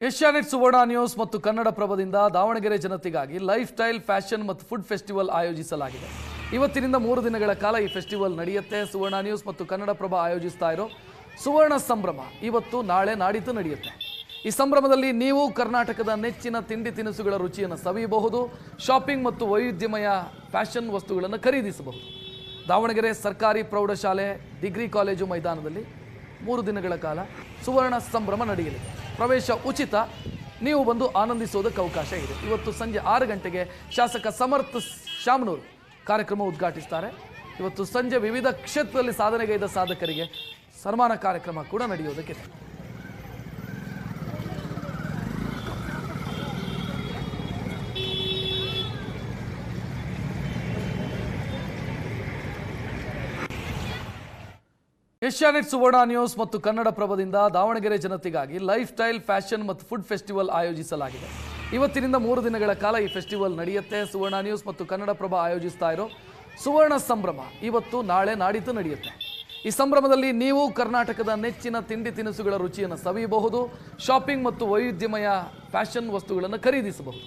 Asianet ಸುವರ್ಣ news ಮತ್ತು ಕನ್ನಡಪ್ರಭದಿಂದ Davanagere ಜನತೆಗಾಗಿ life style fashion ಮತ್ತು food festival ಆಯೋಜಿಸಲಾಗಿದೆ. ಇವತ್ತಿನಿಂದ 3 ದಿನಗಳ ಕಾಲ ಈ ಫೆಸ್ಟಿವಲ್ ನಡೆಯುತ್ತೆ. ಸುವರ್ಣ ನ್ಯೂಸ್ ಮತ್ತು ಕನ್ನಡಪ್ರಭ ಆಯೋಜಿಸ್ತಾ ಇರೋ ಸುವರ್ಣ ಸಂಭ್ರಮ ಇವತ್ತು ನಾಳೆ ನಾಡಿದ್ದು ನಡೆಯುತ್ತೆ. ಈ ಸಂಭ್ರಮದಲ್ಲಿ ನೀವು ಕರ್ನಾಟಕದ ನೆಚ್ಚಿನ ತಿಂಡಿ ತಿನಿಸುಗಳ ರುಚಿಯನ್ನು ಸವಿಯಬಹುದು. ಶಾಪಿಂಗ್ ಮತ್ತು ವೈವಿಧ್ಯಮಯ ಫ್ಯಾಷನ್ ವಸ್ತುಗಳನ್ನು ಖರೀದಿಸಬಹುದು. ದಾವಣಗೆರೆ ಸರ್ಕಾರಿ ಪ್ರೌಢಶಾಲೆ ಡಿಗ್ರಿ ಕಾಲೇಜು ಮೈದಾನದಲ್ಲಿ 3 ದಿನಗಳ ಕಾಲ ಸುವರ್ಣ ಸಂಭ್ರಮ ನಡೆಯಲಿದೆ. ಪ್ರವೇಶ ಉಚಿತ. ನೀವು ಬಂದು ಆನಂದಿಸೋದಕ್ಕೆ ಅವಕಾಶ ಇದೆ. ಇವತ್ತು ಸಂಜೆ 6 ಗಂಟೆಗೆ ಶಾಸಕ ಸಮರ್ಥ ಶಾಮನೂರು ಕಾರ್ಯಕ್ರಮ ಉದ್ಘಾಟಿಸ್ತಾರೆ. ಇವತ್ತು ಸಂಜೆ ವಿವಿಧ ಕ್ಷೇತ್ರದಲ್ಲಿ ಸಾಧನೆಗೈದ ಸಾಧಕರಿಗೆ ಸನ್ಮಾನ ಕಾರ್ಯಕ್ರಮ ಕೂಡ ನಡೆಯೋದಕ್ಕಿದೆ. ಏಷ್ಯಾನೆಟ್ ಸುವರ್ಣ ನ್ಯೂಸ್ ಮತ್ತು ಕನ್ನಡಪ್ರಭದಿಂದ ದಾವಣಗೆರೆ ಜನತೆಗಾಗಿ ಲೈಫ್ ಸ್ಟೈಲ್ ಫ್ಯಾಷನ್ ಮತ್ತು ಫುಡ್ ಫೆಸ್ಟಿವಲ್ ಆಯೋಜಿಸಲಾಗಿದೆ. ಇವತ್ತಿನಿಂದ 3 ದಿನಗಳ ಕಾಲ ಈ ಫೆಸ್ಟಿವಲ್ ನಡೆಯುತ್ತೆ. ಸುವರ್ಣ ನ್ಯೂಸ್ ಮತ್ತು ಕನ್ನಡಪ್ರಭ ಆಯೋಜಿಸ್ತಾ ಇರೋ ಸುವರ್ಣ ಸಂಭ್ರಮ ಇವತ್ತು ನಾಳೆ ನಾಡಿದ್ದು ನಡೆಯುತ್ತೆ. ಈ ಸಂಭ್ರಮದಲ್ಲಿ ನೀವು ಕರ್ನಾಟಕದ ನೆಚ್ಚಿನ ತಿಂಡಿ ತಿನಿಸುಗಳ ರುಚಿಯನ್ನು ಸವಿಯಬಹುದು. ಶಾಪಿಂಗ್ ಮತ್ತು ವೈವಿಧ್ಯಮಯ ಫ್ಯಾಷನ್ ವಸ್ತುಗಳನ್ನು ಖರೀದಿಸಬಹುದು.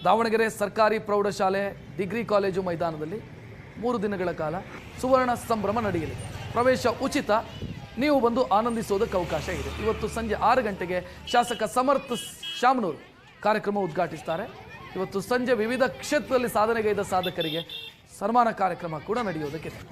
ದಾವಣಗೆರೆ ಸರ್ಕಾರಿ ಪ್ರೌಢಶಾಲೆ ಡಿಗ್ರಿ ಕಾಲೇಜು ಮೈದಾನದಲ್ಲಿ 3 ದಿನಗಳ ಕಾಲ ಸುವರ್ಣ ಸಂಭ್ರಮ ನಡೆಯಲಿದೆ. ಪ್ರವೇಶ ಉಚಿತ. ನೀವು ಬಂದು ಆನಂದಿಸೋದಕ್ಕೆ ಅವಕಾಶ ಇದೆ. ಇವತ್ತು ಸಂಜೆ 6 ಗಂಟೆಗೆ ಶಾಸಕ ಸಮರ್ಥ ಶಾಮನೂರು ಕಾರ್ಯಕ್ರಮ ಉದ್ಘಾಟಿಸ್ತಾರೆ. ಇವತ್ತು ಸಂಜೆ ವಿವಿಧ ಕ್ಷೇತ್ರದಲ್ಲಿ ಸಾಧನೆಗೈದ ಸಾಧಕರಿಗೆ ಸನ್ಮಾನ ಕಾರ್ಯಕ್ರಮ ಕೂಡ ನಡೆಯೋದಕ್ಕಿದೆ.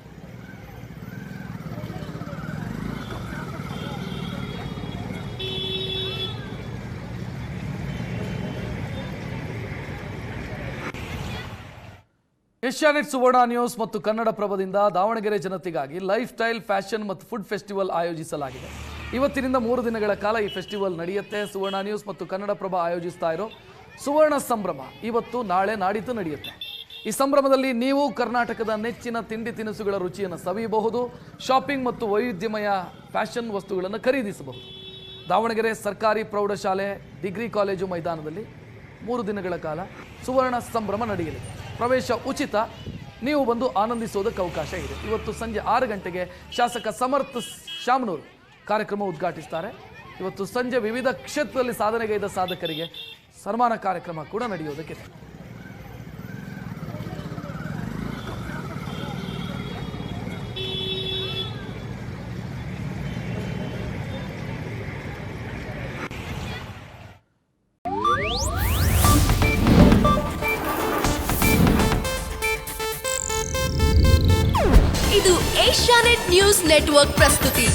ಏಷ್ಯಾನೆಟ್ ಸುವರ್ಣ ನ್ಯೂಸ್ ಮತ್ತು ಕನ್ನಡಪ್ರಭದಿಂದ ದಾವಣಗೆರೆ ಜನತೆಗಾಗಿ ಲೈಫ್ ಸ್ಟೈಲ್ ಫ್ಯಾಷನ್ ಮತ್ತು ಫುಡ್ ಫೆಸ್ಟಿವಲ್ ಆಯೋಜಿಸಲಾಗಿದೆ. ಇವತ್ತಿನಿಂದ 3 ದಿನಗಳ ಕಾಲ ಈ ಫೆಸ್ಟಿವಲ್ ನಡೆಯುತ್ತೆ. ಸುವರ್ಣ ನ್ಯೂಸ್ ಮತ್ತು ಕನ್ನಡಪ್ರಭ ಆಯೋಜಿಸ್ತಾ ಇರೋ ಸುವರ್ಣ ಸಂಭ್ರಮ ಇವತ್ತು ನಾಳೆ ನಾಡಿದ್ದು ನಡೆಯುತ್ತೆ. ಈ ಸಂಭ್ರಮದಲ್ಲಿ ನೀವು ಕರ್ನಾಟಕದ ನೆಚ್ಚಿನ ತಿಂಡಿ ತಿನಿಸುಗಳ ರುಚಿಯನ್ನು ಸವಿಯಬಹುದು. ಶಾಪಿಂಗ್ ಮತ್ತು ವೈವಿಧ್ಯಮಯ ಫ್ಯಾಷನ್ ವಸ್ತುಗಳನ್ನು ಖರೀದಿಸಬಹುದು. ದಾವಣಗೆರೆ ಸರ್ಕಾರಿ ಪ್ರೌಢಶಾಲೆ ಡಿಗ್ರಿ ಕಾಲೇಜು ಮೈದಾನದಲ್ಲಿ 3 ದಿನಗಳ ಕಾಲ ಸುವರ್ಣ ಸಂಭ್ರಮ ನಡೆಯಲಿದೆ. ಪ್ರವೇಶ ಉಚಿತ. ನೀವು ಬಂದು ಆನಂದಿಸೋದಕ್ಕೆ ಅವಕಾಶ ಇದೆ. ಇವತ್ತು ಸಂಜೆ 6 ಗಂಟೆಗೆ ಶಾಸಕ ಸಮರ್ಥ ಶಾಮನೂರು ಕಾರ್ಯಕ್ರಮ ಉದ್ಘಾಟಿಸ್ತಾರೆ. ಇವತ್ತು ಸಂಜೆ ವಿವಿಧ ಕ್ಷೇತ್ರದಲ್ಲಿ ಸಾಧನೆಗೈದ ಸಾಧಕರಿಗೆ ಸನ್ಮಾನ ಕಾರ್ಯಕ್ರಮ ಕೂಡ ನಡೆಯೋದಕ್ಕಿದೆ. ಇದು ಏಷ್ಯಾನೆಟ್ ನ್ಯೂಸ್ ನೆಟ್ವರ್ಕ್ ಪ್ರಸ್ತುತಿ.